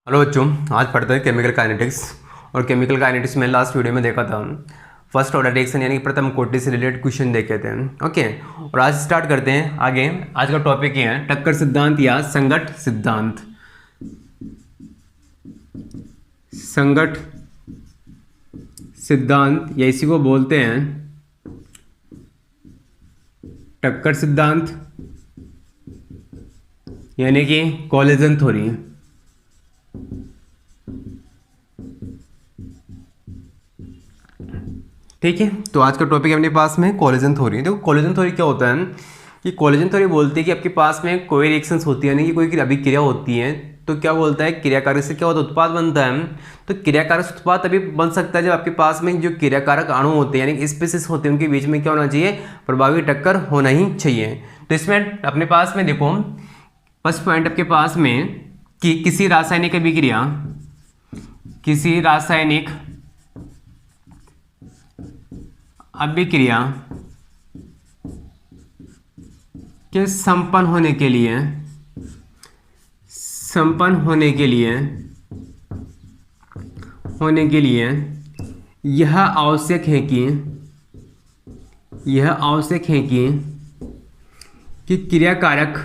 Hello बच्चों, आज पढ़ते हैं केमिकल काइनेटिक्स। और केमिकल काइनेटिक्स में लास्ट वीडियो में देखा था फर्स्ट ऑर्डर रिएक्शन यानी कि प्रथम कोटि से रिलेटेड क्वेश्चन देखे थे। ओके, और आज स्टार्ट करते हैं आगे। आज का टॉपिक ये है टक्कर सिद्धांत या संगत सिद्धांत। संगत सिद्धांत या इसी को बोलते हैं टक्कर सिद्धांत यानी कि कोलिजन थ्योरी। ठीक है, तो आज का टॉपिक अपने पास में कोलिजन थ्योरी। देखो कोलिजन थ्योरी क्या होता है कि कोलिजन थ्योरी बोलती है कि आपके पास में कोई रिएक्शंस होती है यानी कि कोई अभिक्रिया होती है, तो क्या बोलता है क्रियाकारक से क्या होता है उत्पाद बनता है। तो क्रियाकारक उत्पाद तभी बन सकता है जब आपके पास में जो क्रियाकारक अणु होते हैं यानी कि स्पीसीज होते हैं उनके बीच में क्या होना चाहिए, प्रभावी टक्कर होना ही चाहिए। तो इसमें अपने पास में देखो फर्स्ट पॉइंट आपके पास में कि किसी रासायनिक अभिक्रिया के संपन्न होने के लिए यह आवश्यक है कि क्रियाकारक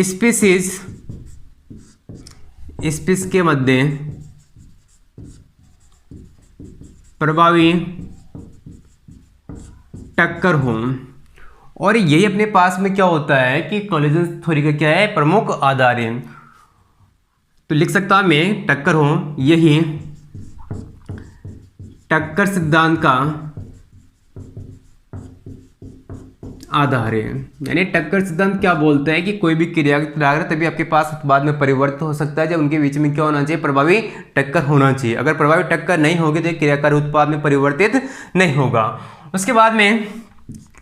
स्पीसीज के मध्य प्रभावी टक्कर हो। और यही अपने पास में क्या होता है कि कोलिजन थ्योरी का क्या है, प्रमुख आधार है। तो लिख सकता हूं मैं टक्कर हो, यही टक्कर सिद्धांत का आधार है। यानी टक्कर सिद्धांत क्या बोलता है कि कोई भी क्रिया तभी आपके पास उत्पाद में परिवर्तित हो सकता है जब उनके बीच में क्या होना चाहिए, प्रभावी टक्कर होना चाहिए। अगर प्रभावी टक्कर नहीं होगी तो क्रियाकारक उत्पाद में परिवर्तित नहीं होगा। उसके बाद में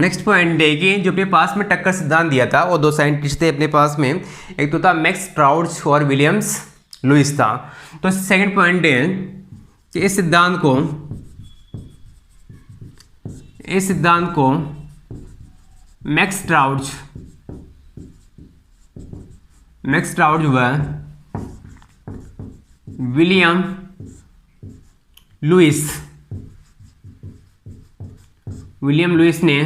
नेक्स्ट पॉइंट है कि जो अपने पास में टक्कर सिद्धांत दिया था वो दो साइंटिस्ट थे अपने पास में, एक तो था मैक्स ट्राउट्स और विलियम्स लुईस था। तो सेकंड पॉइंट है कि इस सिद्धांत को मैक्स ट्राउट्स व विलियम लुईस ने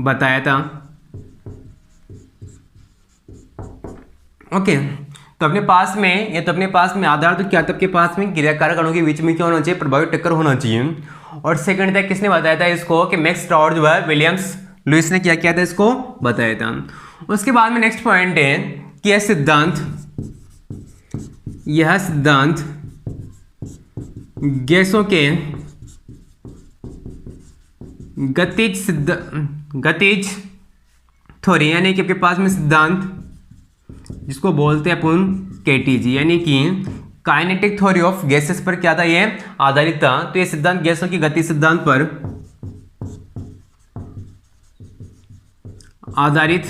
बताया था। ओके, तो अपने पास में आधार तो क्या था, आपके पास में क्रियाकारक अणु के बीच में क्या होना चाहिए, प्रभावी टक्कर होना चाहिए। और सेकंड था किसने बताया था इसको, कि मैक्स ट्राउट्स व विलियम्स लुईस ने क्या किया था, इसको बताया था। उसके बाद में नेक्स्ट पॉइंट है कि यह सिद्धांत गैसों के गतिज थ्योरी यानी कि आपके पास में सिद्धांत जिसको बोलते हैं अपन केटीजी यानी कि काइनेटिक थ्योरी ऑफ गैसेस पर क्या था, ये आधारित था। तो ये सिद्धांत गैसों की गति सिद्धांत पर आधारित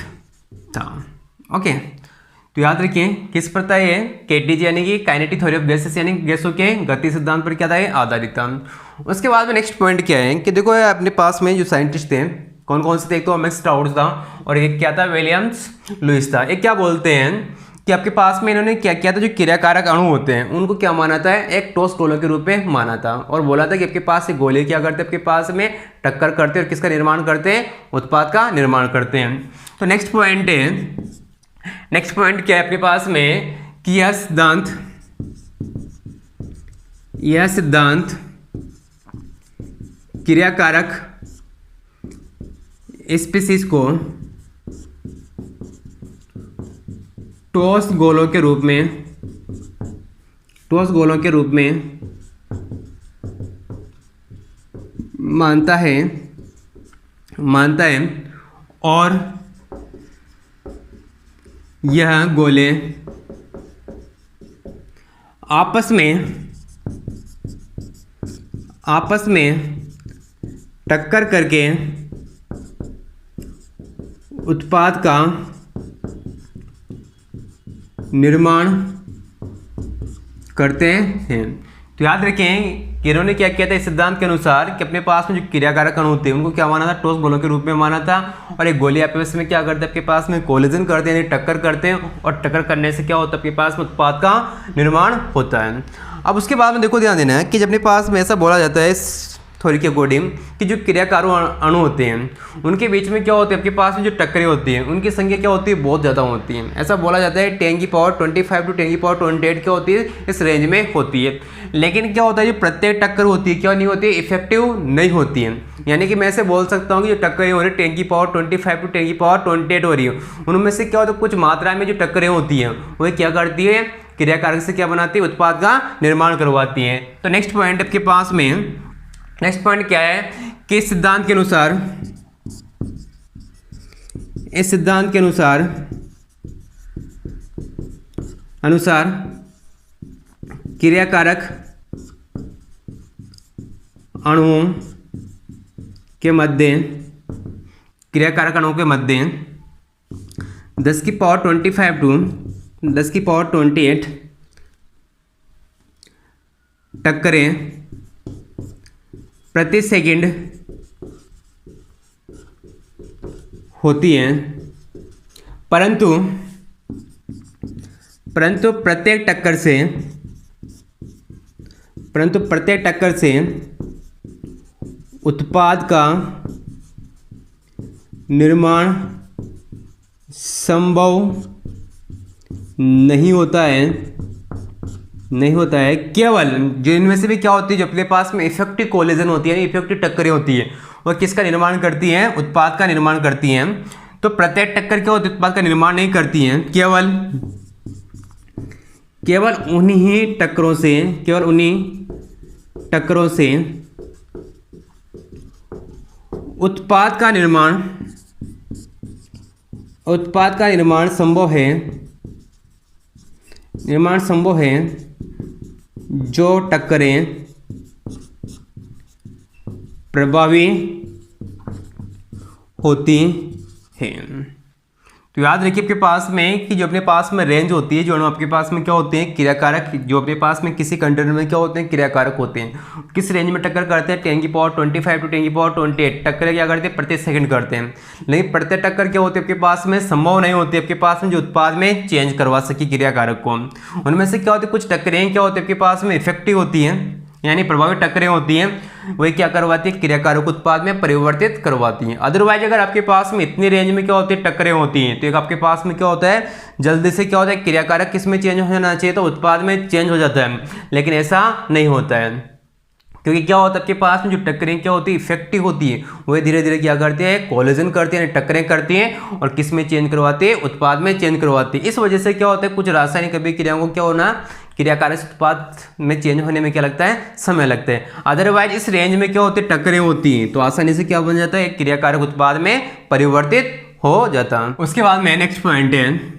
था। ओके, तो याद रखिए किस पर था ये, केटीजी यानी कि काइनेटिक थ्योरी ऑफ गैसेस यानी गैसों के गति सिद्धांत पर क्या था, ये आधारित था। उसके बाद में नेक्स्ट पॉइंट क्या है कि देखो अपने पास में जो साइंटिस्ट थे कौन कौन से थे, एक तो मैक्स ट्राउट्स था और एक क्या था, विलियम्स लुईस था। एक क्या बोलते हैं कि आपके पास में इन्होंने क्या किया था, जो क्रियाकारक अणु होते हैं उनको क्या माना था, एक ठोस गोलों के रूप में माना था। और बोला था कि आपके पास से गोले क्या करते हैं, आपके पास में टक्कर करते हैं और किसका निर्माण करते हैं, उत्पाद का निर्माण करते हैं। तो नेक्स्ट पॉइंट क्या है अपने पास में कि यह सिद्धांत क्रियाकारक स्पीसीज को ठोस गोलों के रूप में मानता है और यह गोले आपस में टक्कर करके उत्पाद का निर्माण करते हैं। तो याद रखें कि इन्होंने क्या किया था इस सिद्धांत के अनुसार कि अपने पास में जो क्रियाकारक अणु होते हैं उनको क्या माना था, ठोस गोलों के रूप में माना था। और एक गोली आपस में क्या करते हैं, आपके पास में कोलिजन करते हैं, टक्कर करते हैं, और टक्कर करने से क्या होता है, आपके पास में उत्पाद का निर्माण होता है। अब उसके बाद में देखो ध्यान देना है कि जब अपने पास में ऐसा बोला जाता है थ्योरी के अकॉर्डिंग कि जो क्रियाकारक अणु होते हैं उनके बीच में क्या होते हैं, आपके पास में जो टक्करें होती हैं उनकी संख्या क्या होती है, बहुत ज़्यादा होती है। ऐसा बोला जाता है 10⁻25 टू 10⁻28 क्या होती है, इस रेंज में होती है। लेकिन क्या होता है, जो प्रत्येक टक्कर होती है क्या नहीं होती है, इफेक्टिव नहीं होती है। यानी कि मैं ऐसे बोल सकता हूँ कि जो टक्करें हो रही है 10⁻25 टू 10⁻28 हो रही है, उनमें से क्या होता है कुछ मात्रा में जो टक्करें होती हैं वह क्या करती है, क्रियाकारक से क्या बनाती है, उत्पाद का निर्माण करवाती है। तो नेक्स्ट पॉइंट आपके पास में, नेक्स्ट पॉइंट क्या है कि इस सिद्धांत के अनुसार क्रियाकारक अणुओं के मध्य 10⁻25 टू 10⁻28 टक्करें प्रति सेकंड होती हैं, परंतु प्रत्येक टक्कर से उत्पाद का निर्माण संभव नहीं होता है। केवल जो इनमें से भी क्या होती है, जो अपने पास में इफेक्टिव कोलिजन होती है, इफेक्टिव टक्करें होती है, और किसका निर्माण करती हैं, उत्पाद का निर्माण करती हैं। तो प्रत्येक टक्कर क्या होती है, उत्पाद का निर्माण नहीं करती हैं, केवल उन्हीं टक्करों से उत्पाद का निर्माण संभव है जो टक्करें प्रभावी होती हैं। तो याद रखिए आपके पास में कि जो अपने पास में रेंज होती है, जो आपके पास में क्या होते हैं, क्रियाकारक, जो अपने पास में किसी कंटेनर में क्या होते हैं, क्रियाकारक होते हैं, किस रेंज में टक्कर करते हैं, 10⁻25 टू 10⁻28 टक्कर क्या करते हैं, प्रति सेकंड करते हैं। लेकिन प्रत्येक टक्कर क्या होती है, आपके पास में संभव नहीं होती है आपके पास में जो उत्पाद में चेंज करवा सके क्रियाकारक को। उनमें से क्या होती है, कुछ टक्करें क्या होती है आपके पास में इफेक्टिव होती हैं, यानी प्रभावी टक्करें होती हैं, वही क्या करवाती है, क्रियाकारक उत्पाद में परिवर्तित करवाती हैं। अदरवाइज अगर आपके पास में इतनी रेंज में क्या होती है, टक्करें होती हैं, तो एक आपके पास में क्या होता है, जल्दी से क्या होता है, क्रियाकारक किस में चेंज हो जाना चाहिए, तो उत्पाद में चेंज हो जाता है। लेकिन ऐसा नहीं होता है, क्योंकि क्या होता है आपके पास में जो टक्करें क्या होती है, इफेक्टिव होती है, वह धीरे धीरे क्या करते हैं, कोलिजन करती हैं, टक्करें करती हैं, और किस में चेंज करवाते हैं, उत्पाद में चेंज करवाती है। इस वजह से क्या होता है, कुछ रासायनिक अभिक्रियाओं को क्या होना, क्रियाकारक उत्पाद में चेंज होने में क्या लगता है, समय लगता है। अदरवाइज इस रेंज में क्या होती है, टक्करें होती हैं, तो आसानी से क्या बन जाता है, क्रियाकारक उत्पाद में परिवर्तित हो जाता है। उसके बाद में नेक्स्ट पॉइंट है,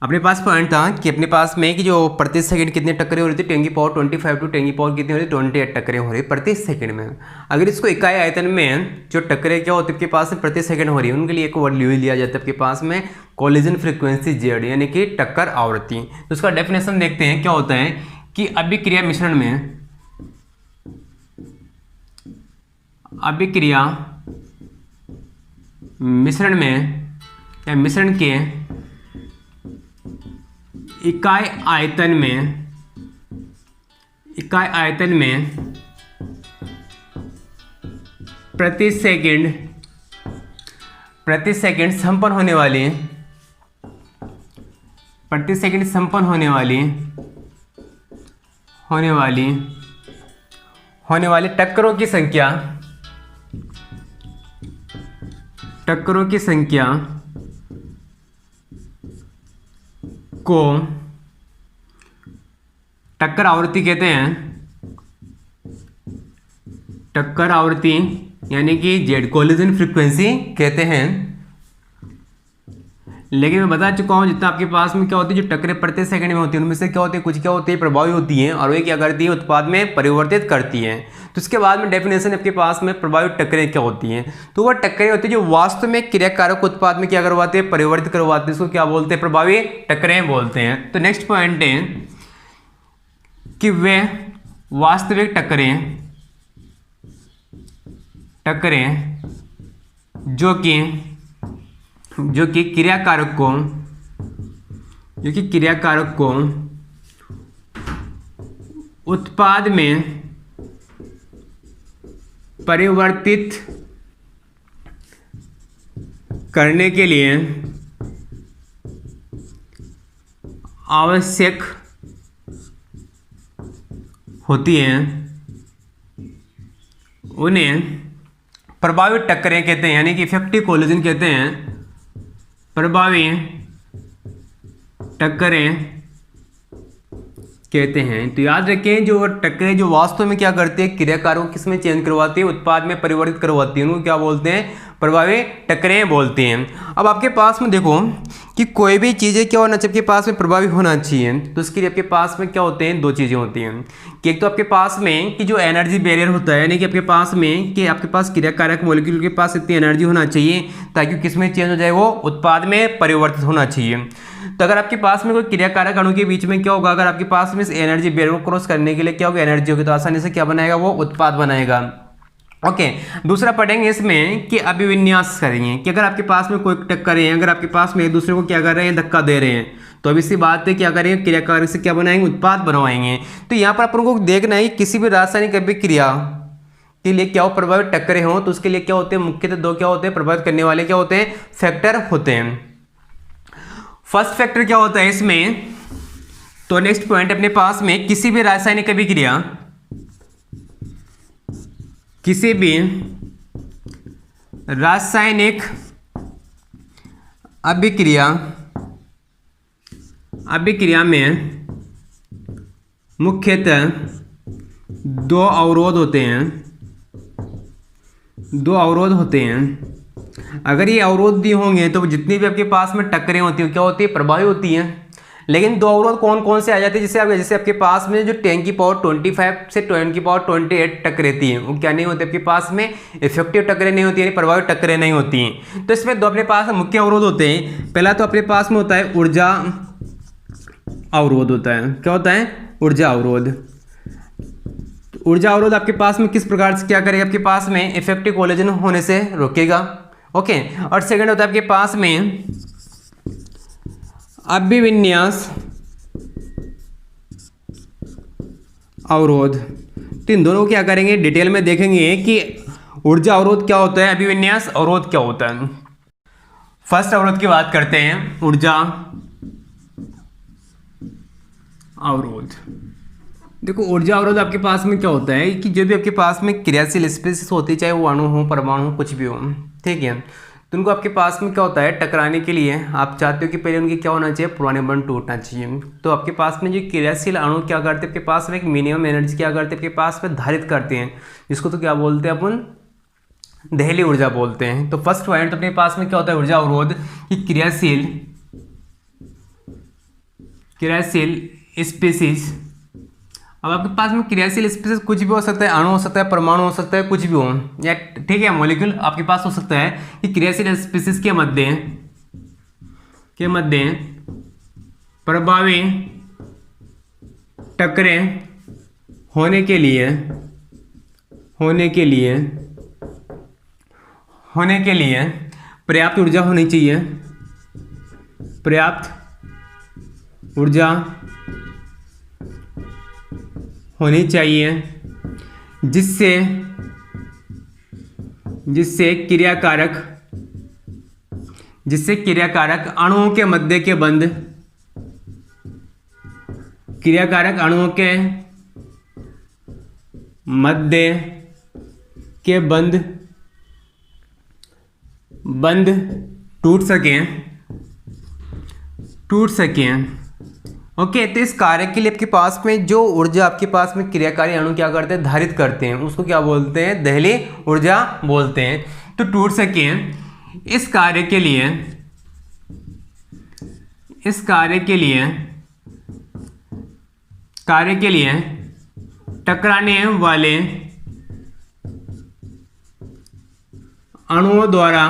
अपने पास पॉइंट था कि अपने पास में कि जो प्रति सेकंड कितनी टक्करें हो रही थी, 10⁻25 टू 10⁻28 कितनी हो रही, 28 टक्करें हो रही प्रति सेकंड में। अगर इसको इकाई आयतन में जो टक्करें क्या होती है आपके पास में प्रति सेकंड हो रही है, उनके लिए एक वर्ड लिया जाता है आपके पास में, कोलिजन फ्रीक्वेंसी जेड, यानी कि टक्कर आवृत्ति। तो उसका डेफिनेशन देखते हैं क्या होता है कि अभिक्रिया मिश्रण में या मिश्रण के इकाई आयतन में प्रति सेकंड संपन्न होने वाली टक्करों की संख्या को टक्कर आवृत्ति कहते हैं। टक्कर आवृत्ति यानी कि जेड, कोलिजन फ्रीक्वेंसी कहते हैं। लेकिन मैं बता चुका हूं जितना आपके पास में क्या होती है, जो टक्करें प्रति सेकंड में होती है, उनमें से क्या होती है, कुछ क्या होती है, प्रभावी होती हैं, और वे क्या करती है, उत्पाद में परिवर्तित करती हैं। तो उसके बाद में डेफिनेशन आपके पास में प्रभावी टक्करें क्या होती हैं, तो वह टक्करें होती है जो वास्तव में क्रियाकारक उत्पाद में क्या करवाते हैं, परिवर्तित करवाते हैं, इसको क्या बोलते हैं, प्रभावी टक्करें बोलते हैं। तो नेक्स्ट पॉइंट है कि वे वास्तविक टक्करें जो कि क्रियाकारक को उत्पाद में परिवर्तित करने के लिए आवश्यक होती हैं, उन्हें प्रभावी टक्करें कहते हैं, यानी कि इफेक्टिव कोलिजन कहते हैं। प्रभावी टक्करें कहते हैं। तो याद रखें, जो टक्करें जो वास्तव में क्या करती है, क्रियाकारों को किसमें चेंज करवाती है, उत्पाद में परिवर्तित करवाती है, उनको क्या बोलते हैं, प्रभावी टक्करें बोलते हैं। अब आपके पास में देखो कि कोई भी चीज़ें क्या होना चाहिए, आपके पास में प्रभावी होना चाहिए। तो उसके लिए आपके पास में क्या होते हैं, दो चीज़ें होती हैं कि एक तो आपके पास में कि जो एनर्जी बैरियर होता है, यानी कि आपके पास में कि आपके पास क्रियाकारक मॉलिक्यूल के पास इतनी एनर्जी होना चाहिए ताकि किसमें चेंज हो जाए, वो उत्पाद में परिवर्तित होना चाहिए। तो अगर आपके पास में कोई क्रियाकारक अणु के बीच में क्या होगा, अगर आपके पास में इस एनर्जी बैरियर को क्रॉस करने के लिए क्या होगा, एनर्जी होगी, तो आसानी से क्या बनाएगा, वो उत्पाद बनाएगा। ओके, दूसरा पढ़ेंगे इसमें कि अभिविन्यास करेंगे कि अगर आपके पास में कोई टक्कर है, अगर आपके पास में एक दूसरे को क्या कर रहे हैं, धक्का दे रहे हैं, तो अब इसी बात पे क्या करेंगे, क्रियाकारक से क्या बनाएंगे, उत्पाद बनवाएंगे। तो यहाँ पर अपन को देखना है किसी भी रासायनिक अभिक्रिया के लिए क्या हो, प्रभावित टक्करें हों, तो उसके लिए क्या होते हैं, मुख्यतः दो क्या होते हैं, प्रभावित करने वाले क्या होते हैं, फैक्टर होते हैं। फर्स्ट फैक्टर क्या होता है इसमें, तो नेक्स्ट पॉइंट अपने पास में किसी भी रासायनिक अभिक्रिया में मुख्यतः दो अवरोध होते हैं। अगर ये अवरोध भी होंगे तो जितनी भी आपके पास में टक्करें होती हैं क्या होती है, प्रभावी होती हैं। लेकिन दो अवरोध कौन कौन से आ जाते हैं, जैसे आपके पास में जो 10 की पावर 25 से 10 की पावर 28 टक्कर रहती हैं, वो क्या नहीं होती आपके पास में, इफेक्टिव टक्करें नहीं होती, यानी प्रभावी टक्करें नहीं होती हैं। तो इसमें दो अपने पास मुख्य अवरोध होते हैं। पहला तो अपने पास में होता है ऊर्जा अवरोध होता है। क्या होता है, ऊर्जा अवरोध। ऊर्जा अवरोध आपके पास में किस प्रकार से क्या करेगा, आपके पास में इफेक्टिव कोलिजन होने से रोकेगा। ओके, और सेकंड होता है आपके पास में अभिविन्यास अवरोध। तो इन दोनों को क्या करेंगे, डिटेल में देखेंगे कि ऊर्जा अवरोध क्या होता है, अभिविन्यास अवरोध क्या होता है। फर्स्ट अवरोध की बात करते हैं, ऊर्जा अवरोध। देखो, ऊर्जा अवरोध आपके पास में क्या होता है कि जो भी आपके पास में क्रियाशील स्पीशीज होती है, चाहे वो अणु हो, परमाणु हो, कुछ भी हो, ठीक है, तो उनको आपके पास में क्या होता है, टकराने के लिए आप चाहते हो कि पहले उनके क्या होना चाहिए, पुराने बंध टूटना चाहिए। तो आपके पास में जो क्रियाशील अणु क्या करते हैं, आपके पास में एक मिनिमम एनर्जी क्या करते हैं, आपके पास में धारित करते हैं, जिसको तो क्या बोलते हैं अपन, दहली ऊर्जा बोलते हैं। तो फर्स्ट पॉइंट अपने पास में क्या होता है, ऊर्जा अवरोध कि क्रियाशील स्पीशीज। अब आपके पास में क्रियाशील स्पीशीज कुछ भी हो सकता है, अणु हो सकता है, परमाणु हो सकता है, कुछ भी हो, या ठीक है मॉलिक्यूल आपके पास हो सकता है कि क्रियाशील स्पीशीज के मध्य प्रभावी टक्करें होने के लिए पर्याप्त ऊर्जा होनी चाहिए, पर्याप्त ऊर्जा होनी चाहिए, जिससे क्रियाकारक अणुओं के मध्य के बंध टूट सकें। ओके, तो इस कार्य के लिए आपके पास में जो ऊर्जा आपके पास में क्रियाकारी अणु क्या करते हैं, धारित करते हैं, उसको क्या बोलते हैं, दहली ऊर्जा बोलते हैं। तो टूट सकें, इस कार्य के लिए टकराने वाले अणुओं द्वारा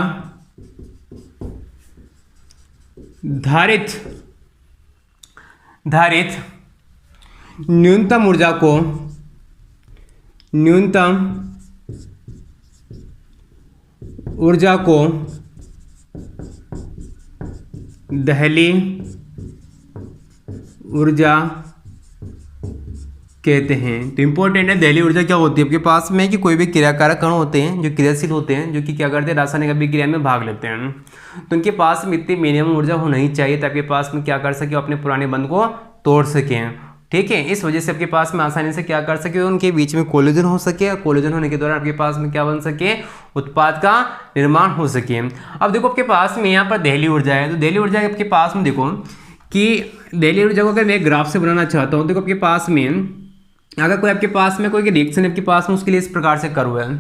धारित न्यूनतम ऊर्जा को न्यूनतम ऊर्जा को दहली ऊर्जा कहते हैं। तो इंपॉर्टेंट है, दहली ऊर्जा क्या होती है आपके पास में कि कोई भी क्रियाकारक कण होते हैं जो क्रियाशील होते हैं, जो कि क्या करते हैं, रासायनिक अभिक्रिया में भाग लेते हैं, तो उनके पास में इतनी मिनिमम ऊर्जा होना ही चाहिए ताकि आपके पास में क्या कर सके, अपने पुराने बंध को तोड़ सकें। ठीक है, इस वजह से आपके पास में आसानी से क्या कर सके, उनके बीच में कोलिजन हो सके, और कोलिजन होने के दौरान आपके पास में क्या बन सके, उत्पाद का निर्माण हो सके। अब देखो आपके पास में यहाँ पर दहली ऊर्जा है, तो दहली ऊर्जा आपके पास में देखो कि दहली ऊर्जा को अगर मैं ग्राफ से बनाना चाहता हूँ, देखो आपके पास में अगर कोई आपके पास में कोई रिएक्शन आपके पास में, उसके लिए इस प्रकार से कर्व है,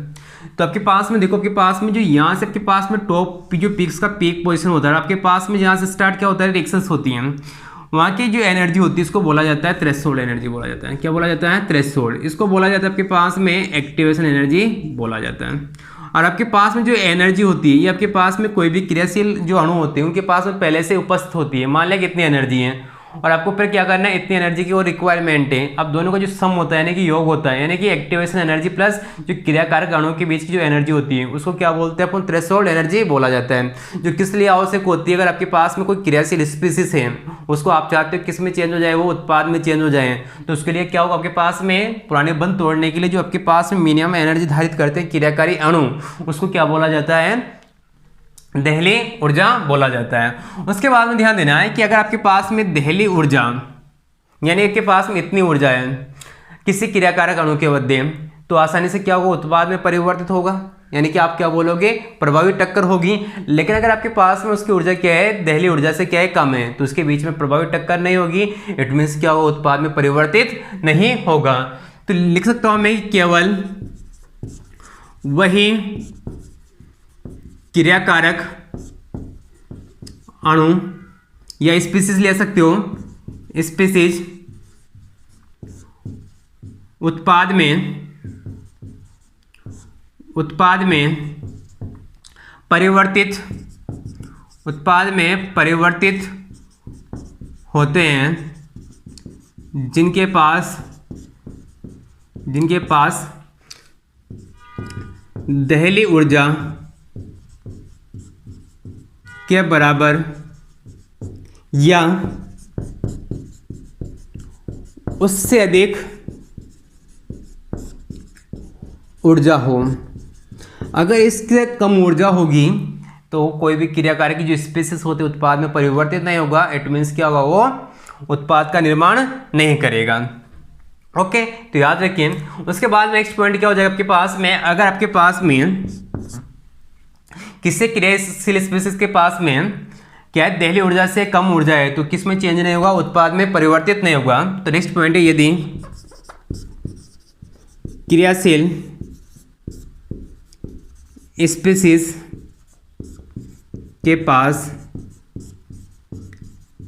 तो आपके पास में देखो आपके पास में जो यहाँ से आपके पास में टॉप जो पीक्स का पीक पोजीशन होता है, आपके पास में जहाँ से स्टार्ट क्या होता है, रिएक्शंस होती हैं, वहाँ की जो एनर्जी होती है इसको बोला जाता है थ्रेशोल्ड एनर्जी बोला जाता है। क्या बोला जाता है, थ्रेशोल्ड। इसको बोला जाता है आपके पास में एक्टिवेशन एनर्जी बोला जाता है। और आपके पास में जो एनर्जी होती है ये आपके पास में कोई भी क्रियाशील जो अणु होते हैं उनके पास में पहले से उपस्थित होती है। मान लिया कितनी एनर्जी है और आपको फिर क्या करना है, इतनी एनर्जी की वो रिक्वायरमेंट है। अब दोनों का जो सम होता है यानी कि योग होता है, यानी कि एक्टिवेशन एनर्जी प्लस जो क्रियाकारक अणुओं के बीच की जो एनर्जी होती है उसको क्या बोलते हैं अपन, थ्रेशोल्ड एनर्जी बोला जाता है। जो किस लिए आवश्यक होती है, अगर आपके पास में कोई क्रियाशील स्पीसीज है उसको आप चाहते हो किस में चेंज हो जाए, वो उत्पाद में चेंज हो जाए, तो उसके लिए क्या होगा, आपके पास में पुराने बंध तोड़ने के लिए जो आपके पास में मिनिमम एनर्जी धारित करते हैं क्रियाकारी अणु, उसको क्या बोला जाता है, दहली ऊर्जा बोला जाता है। उसके बाद में ध्यान देना है कि अगर आपके पास में दहली ऊर्जा यानी आपके पास में इतनी ऊर्जा है किसी क्रियाकारक अणु के मध्य, तो आसानी से क्या होगा, उत्पाद में परिवर्तित होगा, यानी कि आप क्या बोलोगे, प्रभावी टक्कर होगी। लेकिन अगर आपके पास में उसकी ऊर्जा क्या है, दहली ऊर्जा से क्या है, कम है, तो उसके बीच में प्रभावी टक्कर नहीं होगी। इट मीन्स क्या होगा, उत्पाद में परिवर्तित नहीं होगा। तो लिख सकता हूं मैं केवल वही क्रियाकारक अणु या स्पीसीज ले सकते हो, स्पीसीज उत्पाद में परिवर्तित होते हैं जिनके पास दहली ऊर्जा के बराबर या उससे अधिक ऊर्जा हो। अगर इससे कम ऊर्जा होगी तो कोई भी क्रियाकारक की जो स्पीसीज होते उत्पाद में परिवर्तित नहीं होगा। इट मीन्स क्या होगा, वो उत्पाद का निर्माण नहीं करेगा। ओके, तो याद रखिए। उसके बाद नेक्स्ट पॉइंट क्या हो जाएगा आपके पास में, अगर आपके पास में किसी क्रियाशील स्पीसीज के पास में क्या है, दहली ऊर्जा से कम ऊर्जा है, तो किस में चेंज नहीं होगा, उत्पाद में परिवर्तित नहीं होगा। तो नेक्स्ट पॉइंट है, यदि क्रियाशील स्पीसीज के पास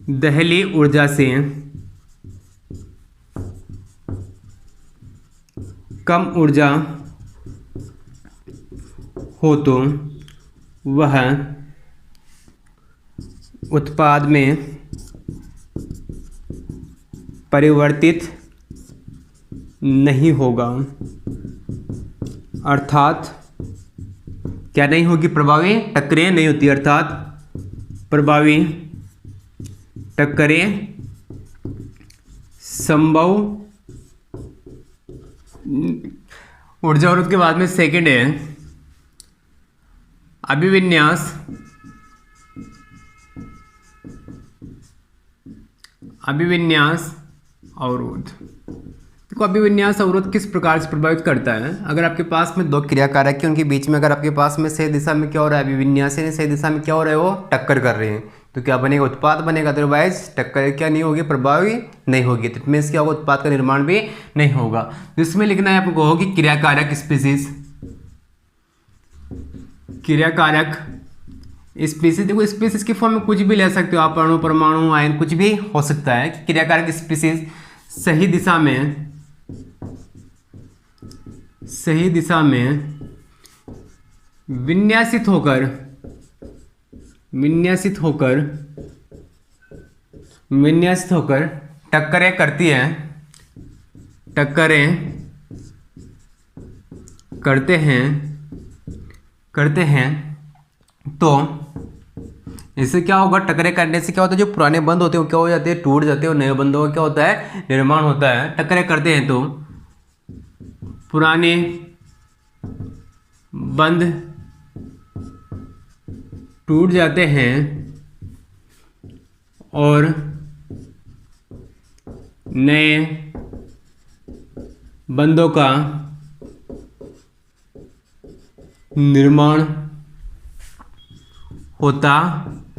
दहली ऊर्जा से कम ऊर्जा हो तो वह उत्पाद में परिवर्तित नहीं होगा, अर्थात क्या नहीं होगी, प्रभावी टक्करें नहीं होती, अर्थात प्रभावी टक्करें संभव। ऊर्जा और उसके बाद में सेकंड है अभिविन्यास अवरोध। देखो अभिविन्यास अवरोध किस प्रकार से प्रभावित करता है, अगर आपके पास में दो क्रियाकारक है उनके बीच में अगर आपके पास में सही दिशा में क्या हो रहा है, अभिविन्यास यानी सही दिशा में क्या हो रहा है, वो टक्कर कर रहे हैं, तो क्या बनेगा, उत्पाद बनेगा। अदरवाइज टक्कर क्या नहीं होगी, प्रभावी नहीं होगी, तो मीन्स क्या होगा, उत्पाद का निर्माण भी नहीं होगा। तो इसमें लिखना है आपको होगी क्रियाकारक स्पीसीज, क्रियाकारक स्पीसीज। देखो स्पीसीज की फॉर्म में कुछ भी ले सकते हो आप, अणु परमाणु आयन कुछ भी हो सकता है। क्रियाकारक स्पीसीज सही दिशा में विन्यासित होकर टक्करें करती है, टक्करें करते हैं तो इससे क्या होगा, टकरे करने से क्या होता है, जो पुराने बंध होते हैं वो क्या हो जाते हैं, टूट जाते हैं, और नए बंधों का क्या होता है, निर्माण होता है। टकरे करते हैं तो पुराने बंध टूट जाते हैं और नए बंधों का निर्माण होता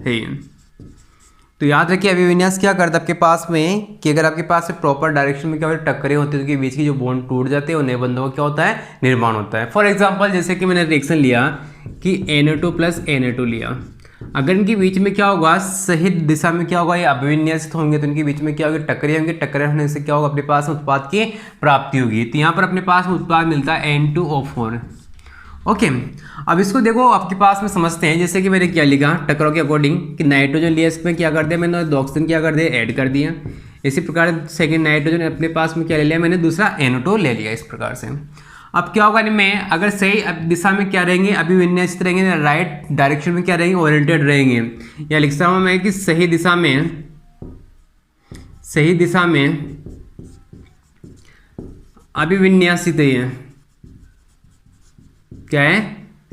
है। तो याद रखिए अभिविन्यास क्या करता है आपके पास में, कि अगर आपके पास में प्रॉपर डायरेक्शन में क्या होता है, टक्करें होती है तो बीच की जो बॉन्ड टूट जाते हैं और नए बंधों का क्या होता है, निर्माण होता है। फॉर एग्जांपल जैसे कि मैंने रिएक्शन लिया कि Na2 प्लस Na2 लिया, अगर इनके बीच में क्या होगा, सही दिशा में क्या होगा, ये अभिविन्यासित होंगे तो इनके बीच में क्या होगी, टक्करें होंगी। टक्करें होने से क्या होगा, अपने पास में उत्पाद की प्राप्ति होगी। तो यहाँ पर अपने पास में उत्पाद मिलता है N2O4। ओके, अब इसको देखो आपके पास में समझते हैं। जैसे कि मैंने क्या लिखा टकराव के अकॉर्डिंग कि नाइट्रोजन लिया, इसमें क्या कर दिया मैंने, दो ऑक्सीजन क्या कर दिया, ऐड कर दिया। इसी प्रकार सेकंड नाइट्रोजन अपने पास में क्या ले लिया मैंने, दूसरा NO2 ले लिया। इस प्रकार से अब क्या होगा इनमें, अगर सही दिशा में क्या रहेंगे, अभिविन्यासित रहेंगे, राइट डायरेक्शन में क्या रहेंगे, ओरिएंटेड रहेंगे। या लिख सकता हूँ मैं कि सही दिशा में अभिविन्यासित है, क्या है,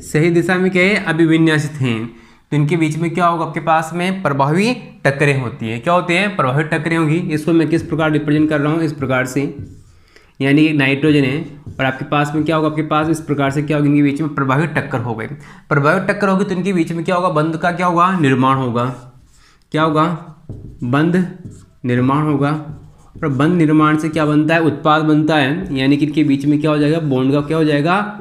सही दिशा में क्या है, अभिविन्यासित हैं। तो इनके बीच में क्या होगा, आपके पास में प्रभावी टक्करें होती है। क्या होते हैं, प्रभावी टक्करें होंगी। इसको मैं किस प्रकार रिप्रेजेंट कर रहा हूँ, इस प्रकार से, यानी कि नाइट्रोजन है और आपके पास में क्या होगा, आपके पास इस प्रकार से क्या होगा, इनके बीच में प्रभावी टक्कर हो गए। प्रभावी टक्कर होगी तो इनके बीच में क्या होगा, बंध का क्या होगा, निर्माण होगा। क्या होगा, बंध निर्माण होगा। और बंध निर्माण से क्या बनता है, उत्पाद बनता है, यानी कि इनके बीच में क्या हो जाएगा, बॉन्ड का क्या हो जाएगा,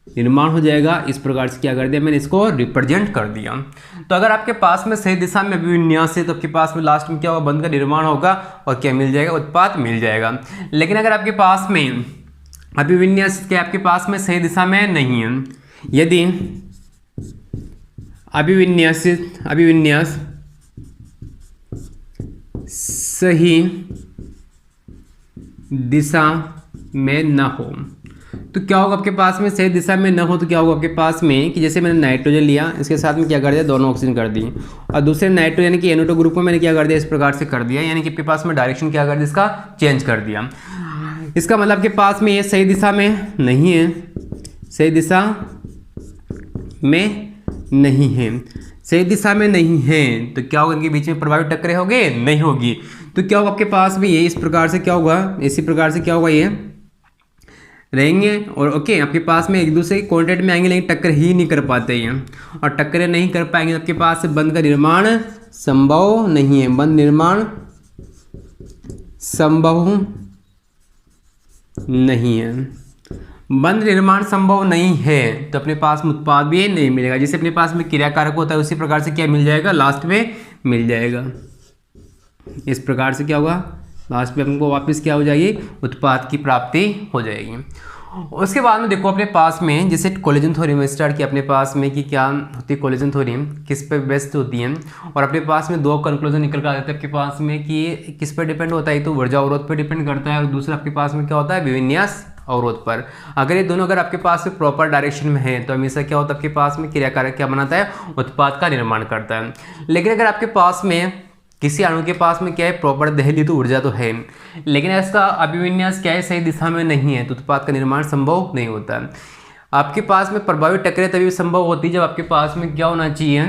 निर्माण हो जाएगा। इस प्रकार से क्या कर दिया मैंने, इसको रिप्रेजेंट कर दिया। तो अगर आपके पास में सही दिशा में अभिविन्यास है तो आपके पास में लास्ट में क्या होगा, बंध का निर्माण होगा और क्या मिल जाएगा, उत्पाद मिल जाएगा। लेकिन अगर आपके पास में अभिविन्यास क्या आपके पास में सही दिशा में नहीं है, यदि अभिविन्यास सही दिशा में न हो तो क्या होगा, आपके पास में सही दिशा में न हो तो क्या होगा आपके पास में, कि जैसे मैंने नाइट्रोजन लिया, इसके साथ में क्या कर दिया, दोनों ऑक्सीजन कर दी, और दूसरे नाइट्रोजन यानी कि NO2 ग्रुप में मैंने क्या कर दिया, इस प्रकार से कर दिया, यानी कि आपके पास में डायरेक्शन क्या कर दिया, इसका चेंज कर दिया। इसका मतलब आपके पास में ये सही दिशा में नहीं है, सही दिशा में नहीं है, सही दिशा में नहीं है, तो क्या होगा, इनके बीच में प्रभावी टक्करें होंगे, नहीं होगी। तो क्या होगा आपके पास में, ये इस प्रकार से क्या होगा, इसी प्रकार से क्या होगा, ये रहेंगे और ओके आपके पास में एक दूसरे के कॉन्टेक्ट में आएंगे, लेकिन टक्कर ही नहीं कर पाते हैं। और टक्करें नहीं कर पाएंगे तो आपके पास बंध का निर्माण संभव नहीं है, बंध निर्माण संभव नहीं है। बंध निर्माण संभव नहीं है तो अपने पास में उत्पाद भी नहीं मिलेगा। जैसे अपने पास में क्रियाकारक होता है उसी प्रकार से क्या मिल जाएगा, लास्ट में मिल जाएगा। इस प्रकार से क्या होगा, लास्ट में हमको वापस क्या हो जाएगी, उत्पाद की प्राप्ति हो जाएगी। उसके बाद में देखो अपने पास में जैसे कोलेजन थ्योरी में स्टार्ट किया अपने पास में कि क्या होती है कोलेजन थ्योरी, किस पे बेस्ड होती है, और अपने पास में दो कंक्लूजन निकल कर आ जाते हैं आपके पास में कि किस पर डिपेंड होता है, तो ऊर्जा अवरोध पर डिपेंड करता है और दूसरा आपके पास में क्या होता है, अभिविन्यास अवरोध पर। अगर ये दोनों अगर आपके पास में प्रॉपर डायरेक्शन में है तो हमेशा क्या होता है, आपके पास में क्रियाकारक क्या बनाता है, उत्पाद का निर्माण करता है। लेकिन अगर आपके पास में किसी अणु के पास में क्या है, प्रॉपर दहली तो ऊर्जा तो है, लेकिन इसका अभिविन्यास क्या है, सही दिशा में नहीं है, तो उत्पाद का निर्माण संभव नहीं होता। आपके पास में प्रभावी टक्करें तभी संभव होती है जब आपके पास में क्या होना चाहिए,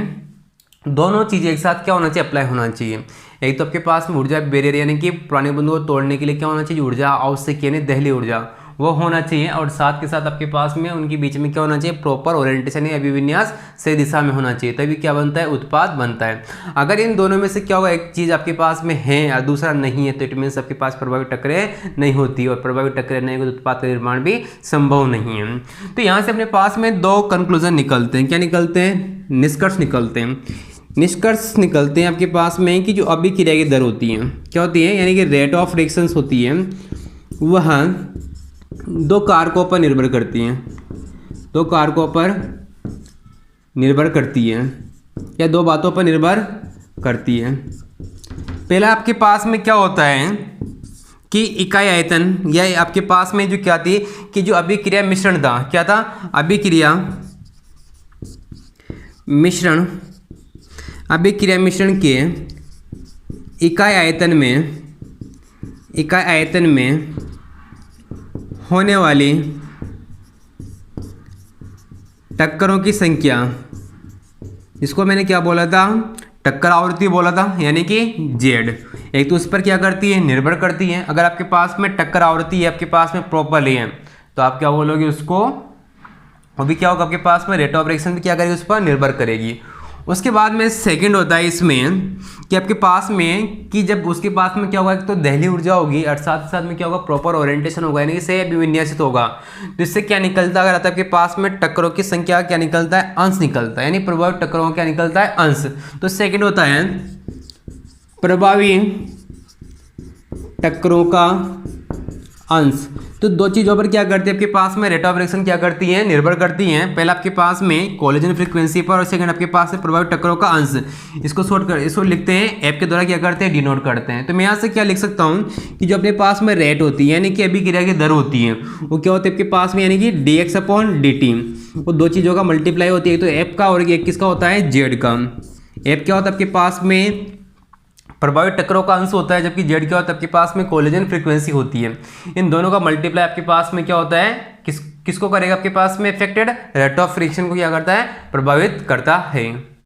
दोनों चीज़ें एक साथ क्या होना चाहिए, अप्लाई होना चाहिए। एक तो आपके पास में ऊर्जा बैरियर यानी कि पुराने बंधुओं को तोड़ने के लिए क्या होना चाहिए, ऊर्जा आवश्यक यानी दहली ऊर्जा वो होना चाहिए, और साथ के साथ आपके पास में उनके बीच में क्या होना चाहिए, प्रॉपर ओरिएंटेशन या अभिविन्यास सही दिशा में होना चाहिए, तभी क्या बनता है, उत्पाद बनता है। अगर इन दोनों में से क्या होगा, एक चीज़ आपके पास में है और दूसरा नहीं है तो इट मीन्स आपके पास प्रभावी टक्करें नहीं होती, और प्रभावी टक्करें नहीं होगी तो उत्पाद का निर्माण भी संभव नहीं है। तो यहाँ से अपने पास में दो कंक्लूजन निकलते हैं, क्या निकलते हैं, निष्कर्ष निकलते हैं। निष्कर्ष निकलते हैं आपके पास में कि जो अभिक्रिया की दर होती है क्या होती है, यानी कि रेट ऑफ रिएक्शंस होती है, वह दो कारकों पर निर्भर करती हैं, दो कारकों पर निर्भर करती है या दो बातों पर निर्भर करती है। पहला आपके पास में क्या होता है कि इकाई आयतन या आपके पास में जो क्या थी कि जो अभिक्रिया मिश्रण था, क्या था, अभिक्रिया मिश्रण के इकाई आयतन में होने वाली टक्करों की संख्या, इसको मैंने क्या बोला था, टक्कर आवृत्ति बोला था, यानी कि जेड। एक तो उस पर क्या करती है, निर्भर करती है। अगर आपके पास में टक्कर आवृत्ति है आपके पास में प्रॉपरली है तो आप क्या बोलोगे उसको, वो भी क्या होगा आपके पास में रेट ऑफ रिएक्शन भी क्या करेगी, उस पर निर्भर करेगी। उसके बाद में सेकंड होता है इसमें कि आपके पास में कि जब उसके पास में क्या होगा, तो दहली ऊर्जा होगी और साथ साथ में क्या होगा, प्रॉपर ओरिएंटेशन होगा, यानी कि से विन्यासित होगा। तो इससे क्या निकलता है, अगर आता है आपके पास में टक्करों की संख्या क्या निकलता है, अंश निकलता है, यानी प्रभावित टक्करों का क्या निकलता है, अंश। तो सेकेंड होता है प्रभावी टक्करों का अंश। तो दो चीज़ों पर क्या करती है आपके पास में रेट ऑफ रिएक्शन क्या करती है, निर्भर करती हैं। पहला आपके पास में कोलिजन फ्रीक्वेंसी पर और सेकंड आपके पास में प्रभावित टक्करों का अंश। इसको लिखते हैं एफ के द्वारा क्या करते हैं, डिनोट करते हैं। तो मैं यहाँ से क्या लिख सकता हूँ कि जो अपने पास में रेट होती है यानी कि अभिक्रिया की दर होती है वो क्या होती है आपके पास में, यानी कि dx/dt। वो दो चीज़ों का मल्टीप्लाई होती है, तो एफ का और एक किसका होता है, जेड का। एफ क्या होता है आपके पास में प्रभावित टक्करों का अंश होता है, जबकि जेड क्या होता है आपके पास में कोलिजन फ्रीक्वेंसी होती है। इन दोनों का मल्टीप्लाई आपके पास में क्या होता है, किसको करेगा आपके पास में, इफेक्टेड रेट ऑफ फ्रिक्शन को क्या करता है, प्रभावित करता है।